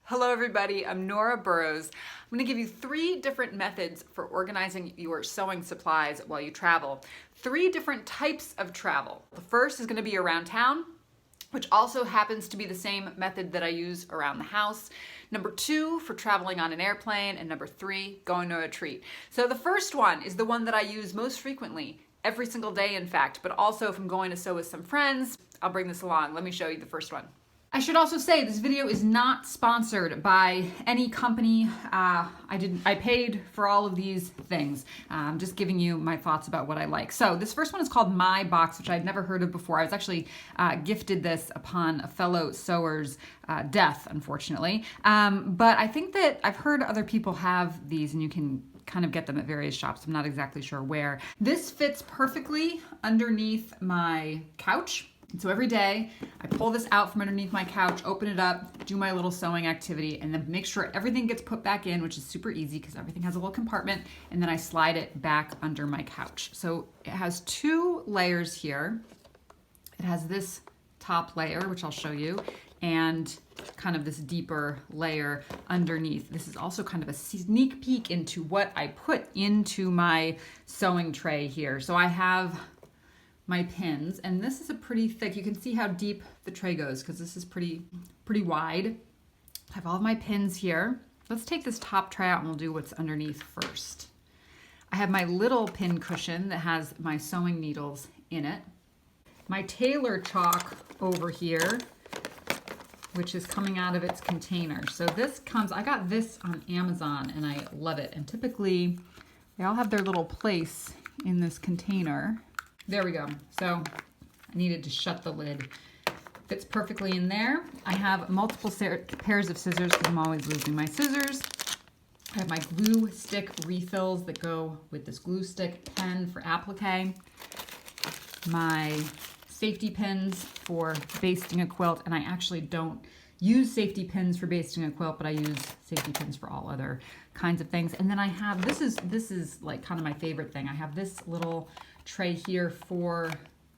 Hello everybody, I'm Nora Burrows. I'm going to give you 3 different methods for organizing your sewing supplies while you travel. 3 different types of travel. The first is going to be around town, which also happens to be the same method that I use around the house. Number 2 for traveling on an airplane, and number 3 going to a retreat. So the first one is the one that I use most frequently, every single day in fact, but also if I'm going to sew with some friends, I'll bring this along. Let me show you the first one. I should also say this video is not sponsored by any company. I paid for all of these things. I'm just giving you my thoughts about what I like. So this first one is called My Box, which I'd never heard of before. I was actually gifted this upon a fellow sewer's death, unfortunately. But I think that I've heard other people have these, and you can kind of get them at various shops. I'm not exactly sure where. This fits perfectly underneath my couch. And so every day I pull this out from underneath my couch, open it up, do my little sewing activity, and then make sure everything gets put back in, which is super easy because everything has a little compartment, and then I slide it back under my couch. So it has 2 layers here. It has this top layer, which I'll show you, and kind of this deeper layer underneath. This is also kind of a sneak peek into what I put into my sewing tray here. So I have my pins, and this is a pretty thick, you can see how deep the tray goes because this is pretty wide. I have all of my pins here. Let's take this top tray out and we'll do what's underneath first. I have my little pin cushion that has my sewing needles in it. My tailor chalk over here, which is coming out of its container. So this comes, I got this on Amazon and I love it. And typically they all have their little place in this container. There we go. So I needed to shut the lid. Fits perfectly in there. I have multiple pairs of scissors because I'm always losing my scissors. I have my glue stick refills that go with this glue stick pen for applique. My safety pins for basting a quilt, and I actually don't use safety pins for basting a quilt, but I use safety pins for all other kinds of things. And then I have, this is like kind of my favorite thing. I have this little tray here for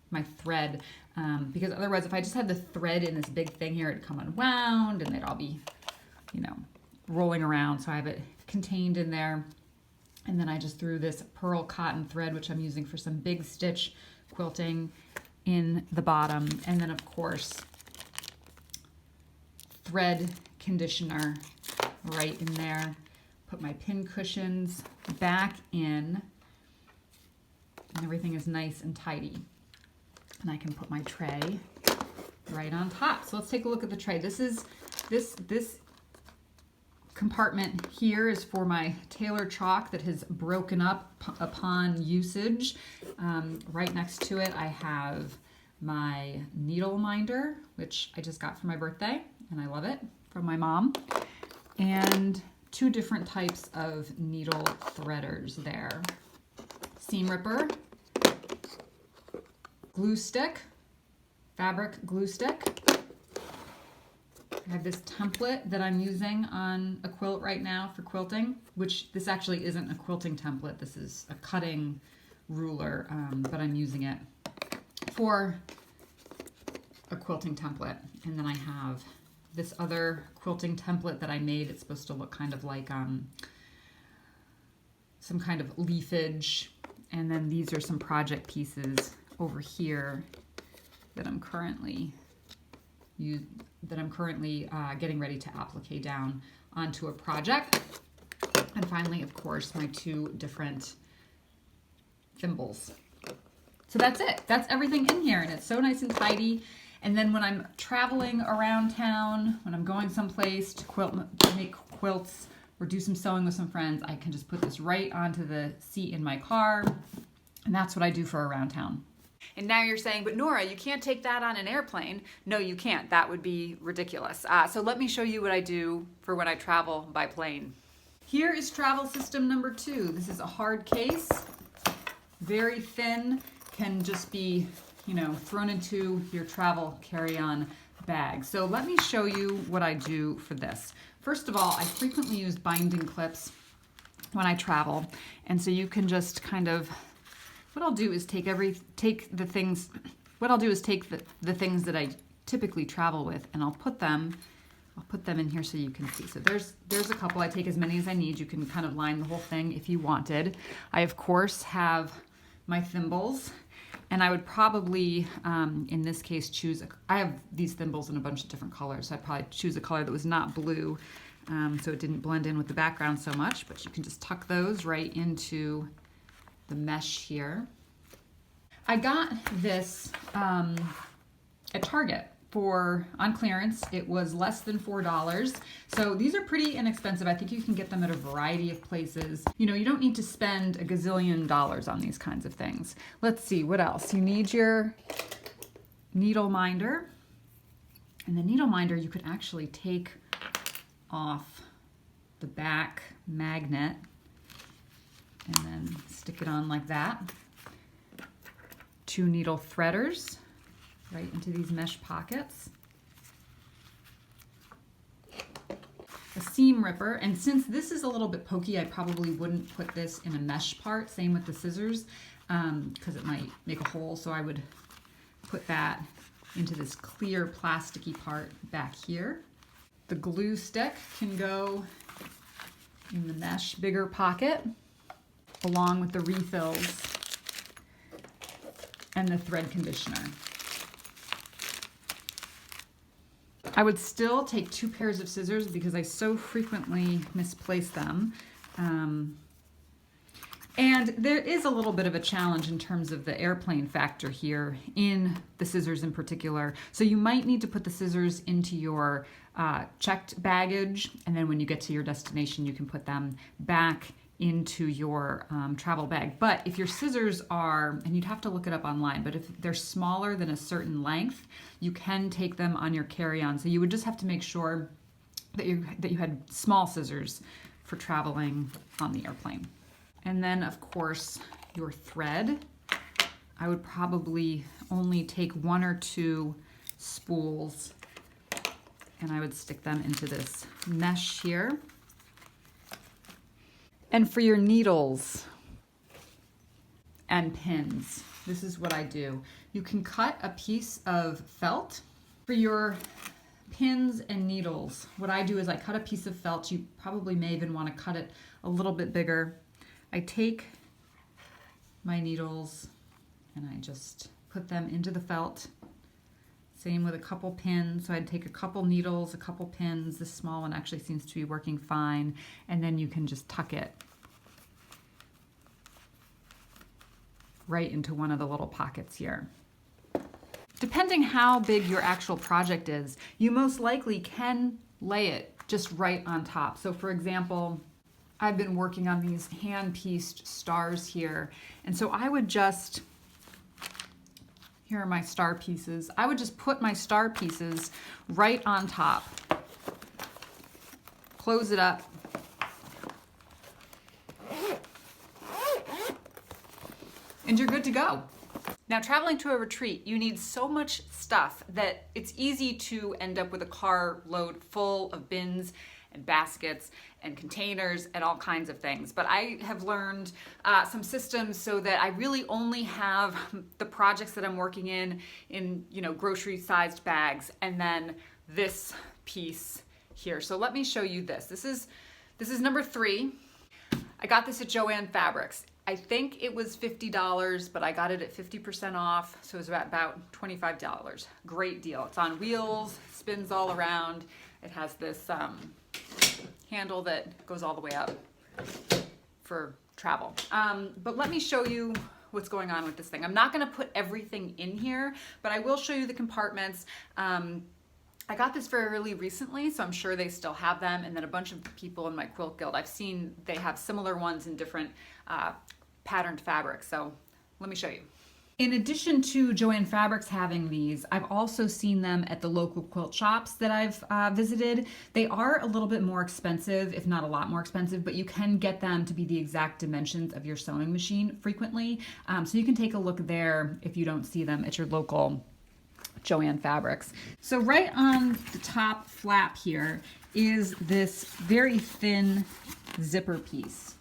my thread, because otherwise if I just had the thread in this big thing here, it'd come unwound and they'd all be, rolling around. So I have it contained in there. And then I just threw this pearl cotton thread, which I'm using for some big stitch quilting, in the bottom. And then of course, thread conditioner right in there. Put my pin cushions back in, and everything is nice and tidy. And I can put my tray right on top. So let's take a look at the tray. This compartment here is for my tailor chalk that has broken up upon usage. Right next to it I have my needle minder, which I just got for my birthday, and I love it, from my mom. And 2 different types of needle threaders there. Seam ripper, glue stick, fabric glue stick. I have this template that I'm using on a quilt right now for quilting, which this actually isn't a quilting template. This is a cutting ruler, but I'm using it for a quilting template. And then I have this other quilting template that I made. It's supposed to look kind of like some kind of leafage. And then these are some project pieces over here that I'm currently getting ready to applique down onto a project. And finally, of course, my 2 different thimbles. So that's it. That's everything in here, and it's so nice and tidy. And then when I'm traveling around town, when I'm going someplace to make quilts or do some sewing with some friends, I can just put this right onto the seat in my car. And that's what I do for around town. And now you're saying, but Nora, you can't take that on an airplane. No, you can't. That would be ridiculous. So let me show you what I do for when I travel by plane. Here is travel system number 2. This is a hard case, very thin, can just be, thrown into your travel carry-on bag. So let me show you what I do for this. First of all, I frequently use binding clips when I travel. And so you can just kind of, what I'll do is take the things that I typically travel with, and I'll I'll put them in here so you can see. So there's a couple. I take as many as I need. You can kind of line the whole thing if you wanted. I, of course, have my thimbles. And I would probably, in this case, choose, I have these thimbles in a bunch of different colors. So I'd probably choose a color that was not blue, so it didn't blend in with the background so much, but you can just tuck those right into the mesh here. I got this at Target on clearance. It was less than $4. So these are pretty inexpensive. I think you can get them at a variety of places. You know, you don't need to spend a gazillion dollars on these kinds of things. Let's see, what else? You need your needle minder. And the needle minder, you could actually take off the back magnet and then stick it on like that. 2 needle threaders right into these mesh pockets. A seam ripper, and since this is a little bit pokey, I probably wouldn't put this in a mesh part, same with the scissors, because it might make a hole, so I would put that into this clear plasticky part back here. The glue stick can go in the mesh bigger pocket, along with the refills and the thread conditioner. I would still take 2 pairs of scissors because I so frequently misplace them. And there is a little bit of a challenge in terms of the airplane factor here in the scissors in particular. So you might need to put the scissors into your checked baggage, and then when you get to your destination, you can put them back into your travel bag. But if your scissors are, and you'd have to look it up online, but if they're smaller than a certain length, you can take them on your carry-on. So you would just have to make sure that you had small scissors for traveling on the airplane. And then, of course, your thread. I would probably only take 1 or 2 spools, and I would stick them into this mesh here. And for your needles and pins, this is what I do. You can cut a piece of felt. For your pins and needles, what I do is I cut a piece of felt. You probably may even want to cut it a little bit bigger. I take my needles and I just put them into the felt. Same with a couple pins. So I'd take a couple needles, a couple pins. This small one actually seems to be working fine. And then you can just tuck it right into one of the little pockets here. Depending how big your actual project is, you most likely can lay it just right on top. So for example, I've been working on these hand-pieced stars here. And so I would just, here are my star pieces. I would just put my star pieces right on top. Close it up. And you're good to go. Now, traveling to a retreat, you need so much stuff that it's easy to end up with a car load full of bins and baskets and containers and all kinds of things. But I have learned some systems so that I really only have the projects that I'm working in grocery-sized bags, and then this piece here. So let me show you this. This is number 3. I got this at Joann Fabrics. I think it was $50, but I got it at 50% off, so it was about $25. Great deal. It's on wheels, spins all around. It has this handle that goes all the way up for travel. But let me show you what's going on with this thing. I'm not gonna put everything in here, but I will show you the compartments. I got this fairly recently, so I'm sure they still have them, and then a bunch of people in my quilt guild, I've seen they have similar ones in different patterned fabrics, so let me show you. In addition to Joann Fabrics having these, I've also seen them at the local quilt shops that I've visited. They are a little bit more expensive, if not a lot more expensive, but you can get them to be the exact dimensions of your sewing machine frequently. So you can take a look there if you don't see them at your local Joann Fabrics. So right on the top flap here is this very thin zipper piece.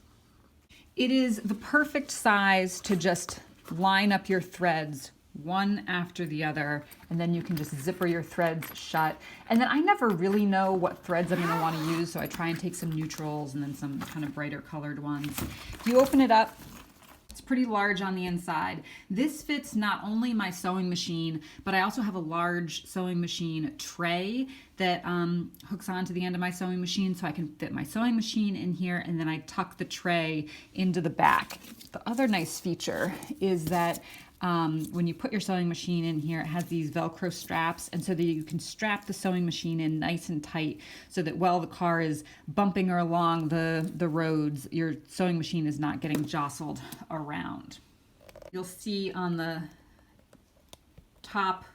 It is the perfect size to just line up your threads one after the other, and then you can just zipper your threads shut. And then I never really know what threads I'm gonna wanna use, so I try and take some neutrals and then some kind of brighter colored ones. If you open it up, it's pretty large on the inside. This fits not only my sewing machine, but I also have a large sewing machine tray that hooks onto the end of my sewing machine, so I can fit my sewing machine in here, and then I tuck the tray into the back. The other nice feature is that when you put your sewing machine in here, it has these Velcro straps, and so that you can strap the sewing machine in nice and tight so that while the car is bumping along the roads, your sewing machine is not getting jostled around. You'll see on the top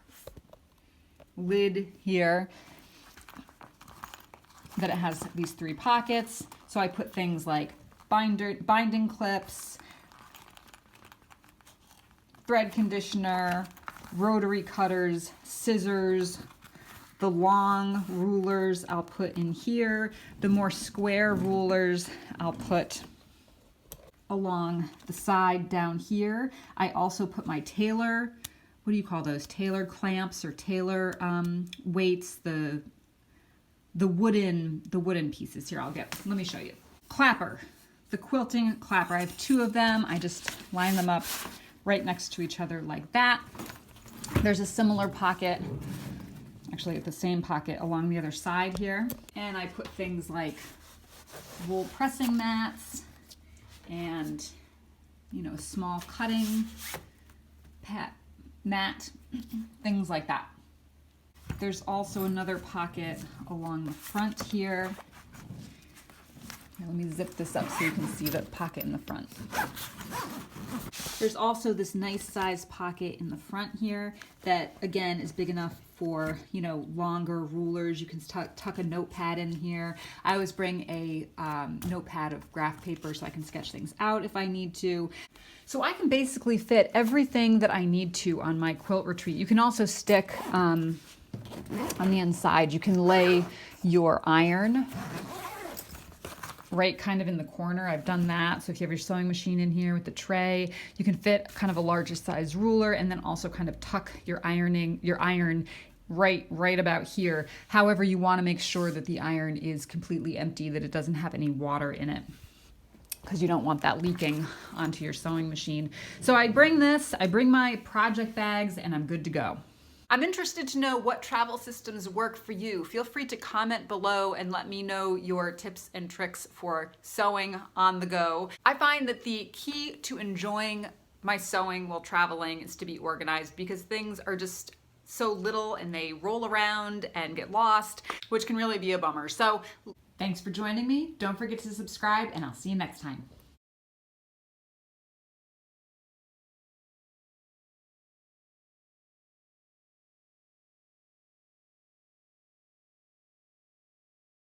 lid here that it has these 3 pockets. So I put things like binding clips, thread conditioner, rotary cutters, scissors. The long rulers I'll put in here. The more square rulers I'll put along the side down here. I also put my tailor, what do you call those? Tailor clamps or tailor weights, the wooden pieces. Here, let me show you. Clapper, the quilting clapper. I have 2 of them. I just line them up right next to each other like that. There's a similar pocket, actually the same pocket along the other side here. And I put things like wool pressing mats and, you know, small cutting mat, things like that. There's also another pocket along the front here. Here, let me zip this up so you can see the pocket in the front. There's also this nice size pocket in the front here that, again, is big enough for, you know, longer rulers. You can tuck a notepad in here. I always bring a notepad of graph paper so I can sketch things out if I need to. So I can basically fit everything that I need to on my quilt retreat. You can also stick on the inside, you can lay your iron right kind of in the corner. I've done that. So if you have your sewing machine in here with the tray, you can fit kind of a larger size ruler and then also kind of tuck your iron right about here. However, you want to make sure that the iron is completely empty, that it doesn't have any water in it, because you don't want that leaking onto your sewing machine. So I bring my project bags, and I'm good to go. I'm interested to know what travel systems work for you. Feel free to comment below and let me know your tips and tricks for sewing on the go. I find that the key to enjoying my sewing while traveling is to be organized, because things are just so little and they roll around and get lost, which can really be a bummer. So thanks for joining me. Don't forget to subscribe, and I'll see you next time.